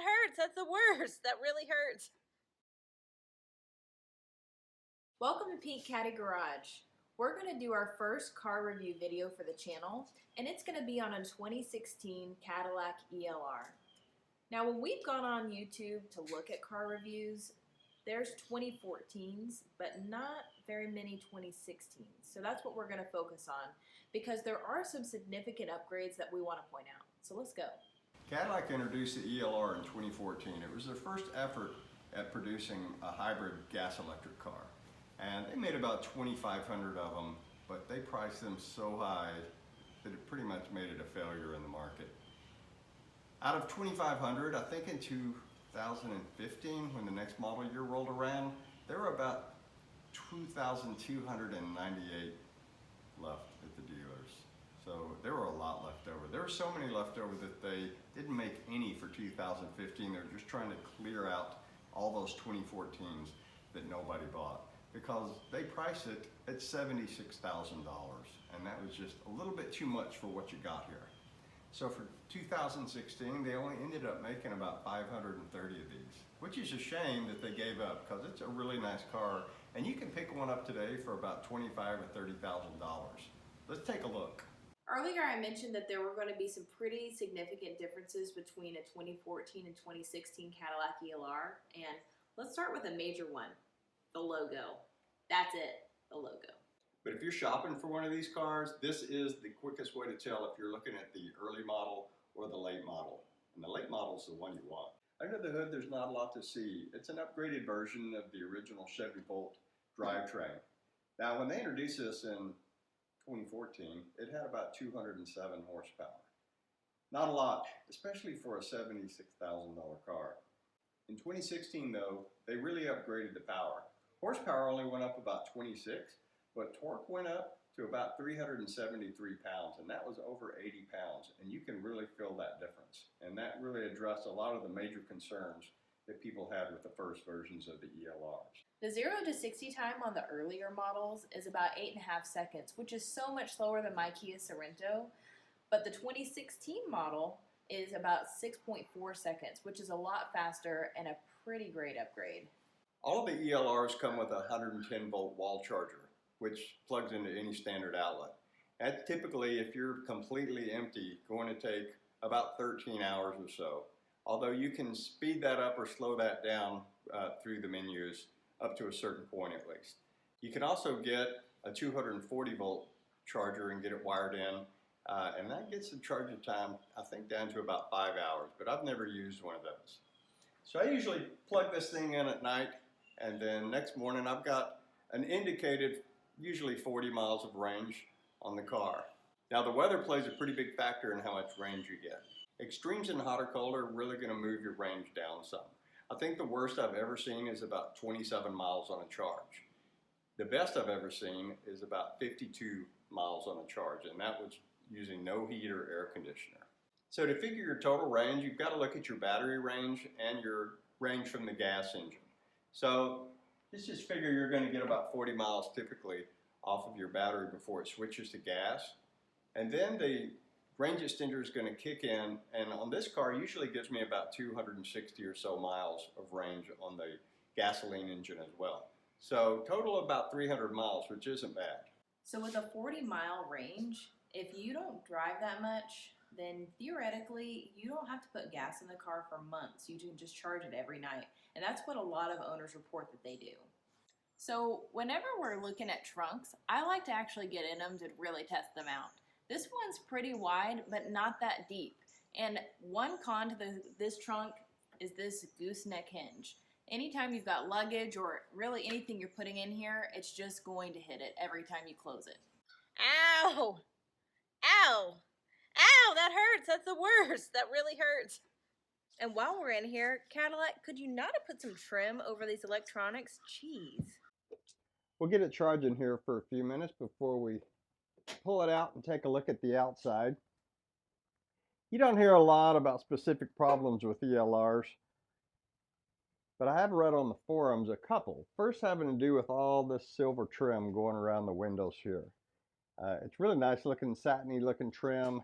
hurts. That's the worst. That really hurts. Welcome to Pink Caddy Garage. We're going to do our first car review video for the channel, and it's going to be on a 2016 Cadillac ELR. Now, when we've gone on YouTube to look at car reviews, there's 2014s, but not very many 2016s. So that's what we're going to focus on, because there are some significant upgrades that we want to point out. So let's go. Cadillac introduced the ELR in 2014. It was their first effort at producing a hybrid gas-electric car. And they made about 2,500 of them, but they priced them so high that it pretty much made it a failure in the market. Out of 2,500, I think in 2015, when the next model year rolled around, there were about 2,298 left at the dealers. So there were a lot left over. There were so many left over that they didn't make any for 2015. They were just trying to clear out all those 2014s that nobody bought, because they priced it at $76,000, and that was just a little bit too much for what you got here. So for 2016, they only ended up making about 530 of these, which is a shame that they gave up, because it's a really nice car, and you can pick one up today for about $25,000 or $30,000. Let's take a look. Earlier I mentioned that there were going to be some pretty significant differences between a 2014 and 2016 Cadillac ELR, and let's start with a major one. The logo. That's it, the logo. But if you're shopping for one of these cars, this is the quickest way to tell if you're looking at the early model or the late model. And the late model is the one you want. Under the hood, there's not a lot to see. It's an upgraded version of the original Chevy Volt drivetrain. Now, when they introduced this in 2014, it had about 207 horsepower. Not a lot, especially for a $76,000 car. In 2016, though, they really upgraded the power. Horsepower only went up about 26, but torque went up to about 373 pounds, and that was over 80 pounds, and you can really feel that difference. And that really addressed a lot of the major concerns that people had with the first versions of the ELRs. The 0 to 60 time on the earlier models is about 8.5 seconds, which is so much slower than my Kia Sorento, but the 2016 model is about 6.4 seconds, which is a lot faster and a pretty great upgrade. All of the ELRs come with a 110 volt wall charger, which plugs into any standard outlet. That's typically, if you're completely empty, going to take about 13 hours or so. Although you can speed that up or slow that down through the menus up to a certain point at least. You can also get a 240 volt charger and get it wired in, and that gets the charging time, I think, down to about 5 hours, but I've never used one of those. So I usually plug this thing in at night, and then next morning I've got an indicated usually 40 miles of range on the car. Now, the weather plays a pretty big factor in how much range you get. Extremes in hot or cold are really going to move your range down some. I think the worst I've ever seen is about 27 miles on a charge. The best I've ever seen is about 52 miles on a charge, and that was using no heat or air conditioner. So to figure your total range, you've got to look at your battery range and your range from the gas engine. So let's just figure you're going to get about 40 miles typically off of your battery before it switches to gas. And then the range extender is going to kick in, and on this car it usually gives me about 260 or so miles of range on the gasoline engine as well. So total about 300 miles, which isn't bad. So with a 40-mile range, if you don't drive that much, then theoretically you don't have to put gas in the car for months. You can just charge it every night. And that's what a lot of owners report that they do. So whenever we're looking at trunks, I like to actually get in them to really test them out. This one's pretty wide, but not that deep. And one con to this trunk is this gooseneck hinge. Anytime you've got luggage or really anything you're putting in here, it's just going to hit it every time you close it. Ow! Ow! Ow! That hurts! That's the worst! That really hurts! And while we're in here, Cadillac, could you not have put some trim over these electronics? Jeez. We'll get it charging here for a few minutes before we pull it out and take a look at the outside. You don't hear a lot about specific problems with ELRs, but I have read on the forums a couple. First, having to do with all this silver trim going around the windows here. It's really nice looking, satiny looking trim,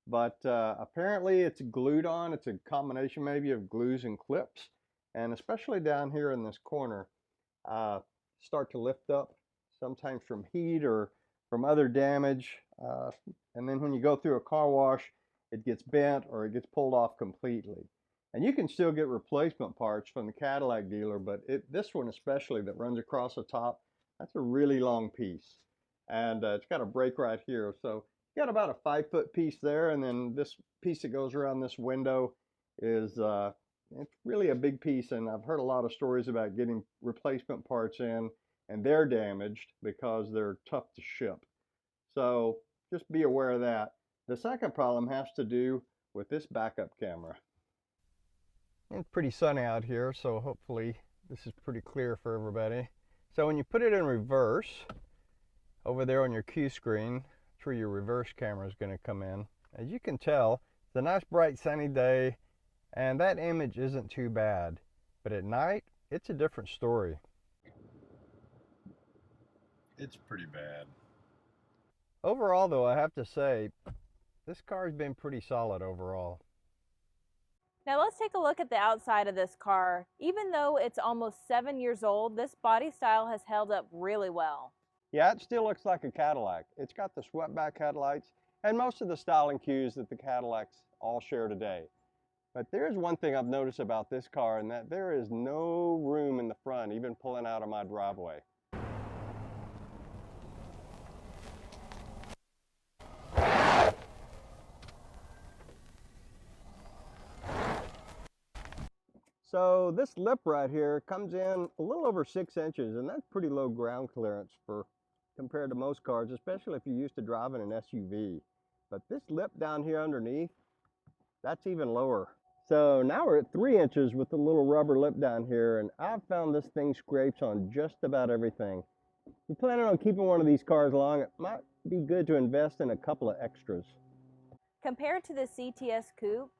but apparently it's glued on. It's a combination maybe of glues and clips, and especially down here in this corner, start to lift up, sometimes from heat or from other damage, and then when you go through a car wash, it gets bent or it gets pulled off completely. And you can still get replacement parts from the Cadillac dealer, but this one especially that runs across the top, that's a really long piece. And it's got a break right here. So you got about a 5-foot piece there, and then this piece that goes around this window is it's really a big piece. And I've heard a lot of stories about getting replacement parts in, and they're damaged because they're tough to ship. So just be aware of that. The second problem has to do with this backup camera. It's pretty sunny out here, so hopefully this is pretty clear for everybody. So when you put it in reverse, over there on your Q screen, that's where your reverse camera is going to come in. As you can tell, it's a nice bright sunny day, and that image isn't too bad. But at night, it's a different story. It's pretty bad. Overall though, I have to say, this car's been pretty solid overall. Now let's take a look at the outside of this car. Even though it's almost 7 years old, this body style has held up really well. Yeah, it still looks like a Cadillac. It's got the swept back headlights and most of the styling cues that the Cadillacs all share today. But there's one thing I've noticed about this car, and that there is no room in the front, even pulling out of my driveway. So this lip right here comes in a little over 6 inches, and that's pretty low ground clearance compared to most cars, especially if you're used to driving an SUV. But this lip down here underneath, that's even lower. So now we're at 3 inches with the little rubber lip down here, and I've found this thing scrapes on just about everything. If you're planning on keeping one of these cars long, it might be good to invest in a couple of extras. Compared to the CTS Coupe,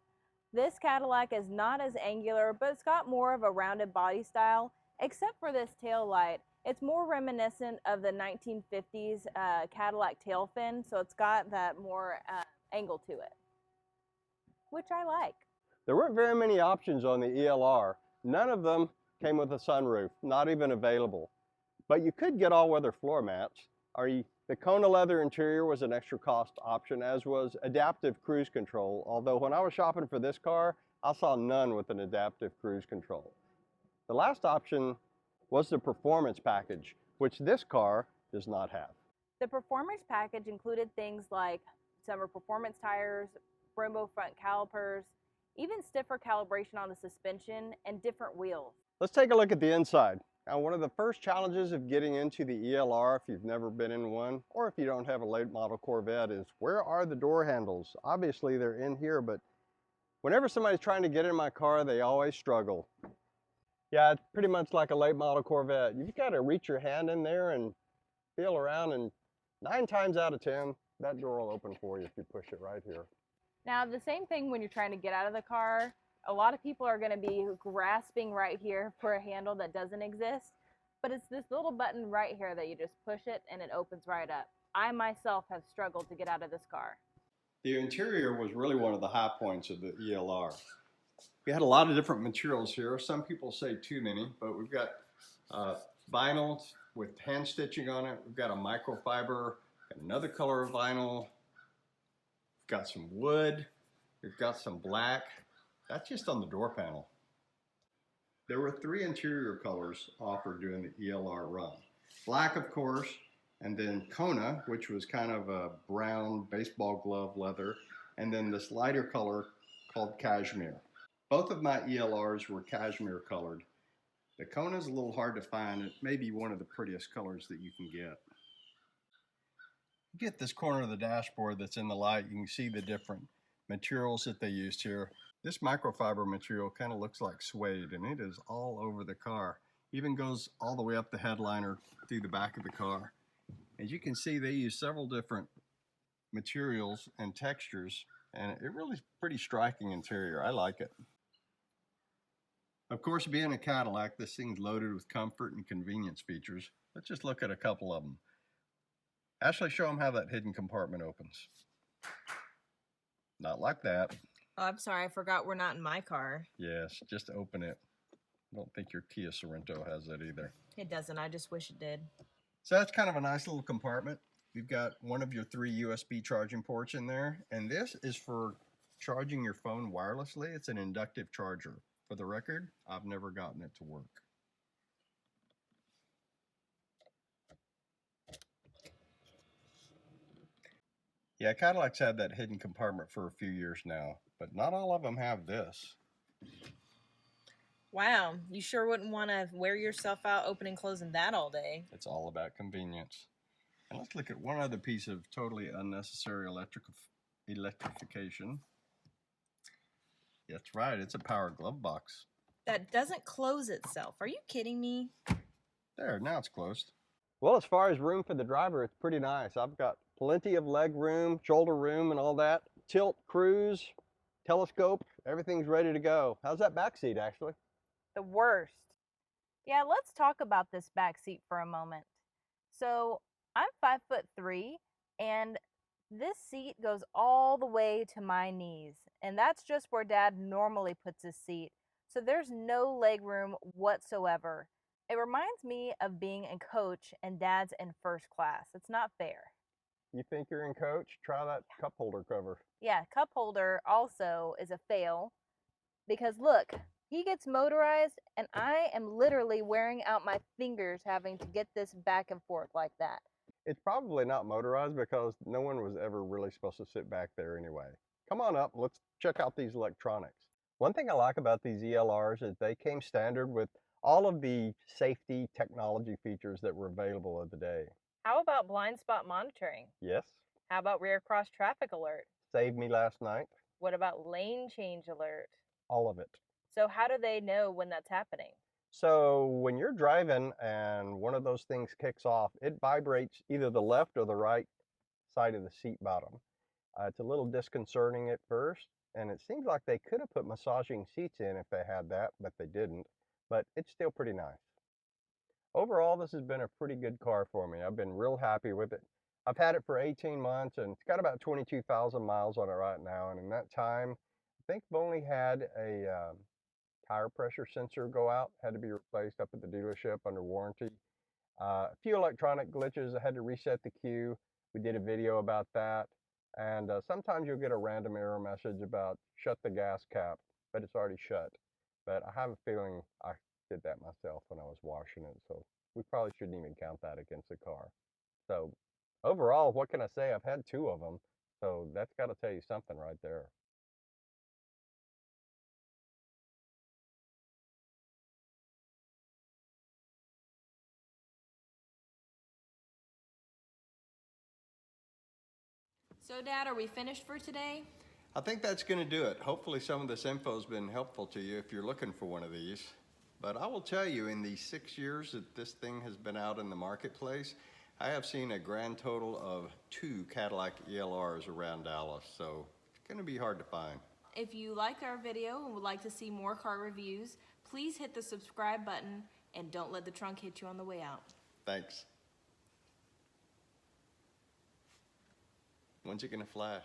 this Cadillac is not as angular, but it's got more of a rounded body style. Except for this tail light, it's more reminiscent of the 1950s Cadillac tail fin, so it's got that more angle to it, which I like. There weren't very many options on the ELR. None of them came with a sunroof, not even available. But you could get all-weather floor mats. The Kona leather interior was an extra cost option, as was adaptive cruise control, although when I was shopping for this car, I saw none with an adaptive cruise control. The last option was the performance package, which this car does not have. The performance package included things like summer performance tires, Brembo front calipers, even stiffer calibration on the suspension, and different wheels. Let's take a look at the inside. Now, one of the first challenges of getting into the ELR, if you've never been in one, or if you don't have a late model Corvette, is where are the door handles? Obviously they're in here, but whenever somebody's trying to get in my car, they always struggle. Yeah, it's pretty much like a late model Corvette. You've got to reach your hand in there and feel around, and 9 times out of 10, that door will open for you if you push it right here. Now, the same thing when you're trying to get out of the car. A lot of people are going to be grasping right here for a handle that doesn't exist, but it's this little button right here that you just push it and it opens right up. I myself have struggled to get out of this car. The interior was really one of the high points of the ELR. We had a lot of different materials here. Some people say too many, but we've got vinyl with hand stitching on it. We've got a microfiber, got another color of vinyl. We've got some wood. We've got some black. That's just on the door panel. There were 3 interior colors offered during the ELR run. Black, of course, and then Kona, which was kind of a brown baseball glove leather, and then this lighter color called cashmere. Both of my ELRs were cashmere colored. The Kona is a little hard to find. It may be one of the prettiest colors that you can get. You get this corner of the dashboard that's in the light, you can see the different materials that they used here. This microfiber material kind of looks like suede, and it is all over the car. Even goes all the way up the headliner through the back of the car. As you can see, they use several different materials and textures, and it really is pretty striking interior. I like it. Of course, being a Cadillac, this thing's loaded with comfort and convenience features. Let's just look at a couple of them. Ashley, show them how that hidden compartment opens. Not like that. Oh, I'm sorry. I forgot we're not in my car. Yes, just open it. I don't think your Kia Sorento has that either. It doesn't. I just wish it did. So that's kind of a nice little compartment. You've got one of your 3 USB charging ports in there, and this is for charging your phone wirelessly. It's an inductive charger. For the record, I've never gotten it to work. Yeah, Cadillacs had that hidden compartment for a few years now, but not all of them have this. Wow, you sure wouldn't want to wear yourself out opening and closing that all day. It's all about convenience. And let's look at one other piece of totally unnecessary electrification. That's right, it's a power glove box. That doesn't close itself. Are you kidding me? There, now it's closed. Well, as far as room for the driver, it's pretty nice. I've got plenty of leg room, shoulder room, and all that. Tilt, cruise, telescope, everything's ready to go. How's that back seat, Ashley? The worst. Yeah, let's talk about this back seat for a moment. So I'm 5'3", and this seat goes all the way to my knees, and that's just where Dad normally puts his seat. So there's no leg room whatsoever. It reminds me of being in coach and Dad's in first class. It's not fair. You think you're in coach? Try that cup holder cover. Yeah, cup holder also is a fail because look, he gets motorized and I am literally wearing out my fingers having to get this back and forth like that. It's probably not motorized because no one was ever really supposed to sit back there anyway. Come on up, let's check out these electronics. One thing I like about these ELRs is they came standard with all of the safety technology features that were available of the day. How about blind spot monitoring? Yes. How about rear cross traffic alert? Saved me last night. What about lane change alert? All of it. So how do they know when that's happening? So when you're driving and one of those things kicks off, it vibrates either the left or the right side of the seat bottom. It's a little disconcerting at first, and it seems like they could have put massaging seats in if they had that, but they didn't. But it's still pretty nice. Overall, this has been a pretty good car for me. I've been real happy with it. I've had it for 18 months, and it's got about 22,000 miles on it right now. And in that time, I think I've only had a tire pressure sensor go out, had to be replaced up at the dealership under warranty. A few electronic glitches. I had to reset the queue. We did a video about that. And sometimes you'll get a random error message about shut the gas cap, but it's already shut. But I have a feeling I did that myself when I was washing it, so we probably shouldn't even count that against the car. So overall, what can I say? I've had 2 of them, so that's got to tell you something right there. So Dad, are we finished for today? I think that's going to do it. Hopefully some of this info has been helpful to you if you're looking for one of these. But I will tell you, in the 6 years that this thing has been out in the marketplace, I have seen a grand total of 2 Cadillac ELRs around Dallas, so it's going to be hard to find. If you liked our video and would like to see more car reviews, please hit the subscribe button and don't let the trunk hit you on the way out. Thanks. When's it going to flash?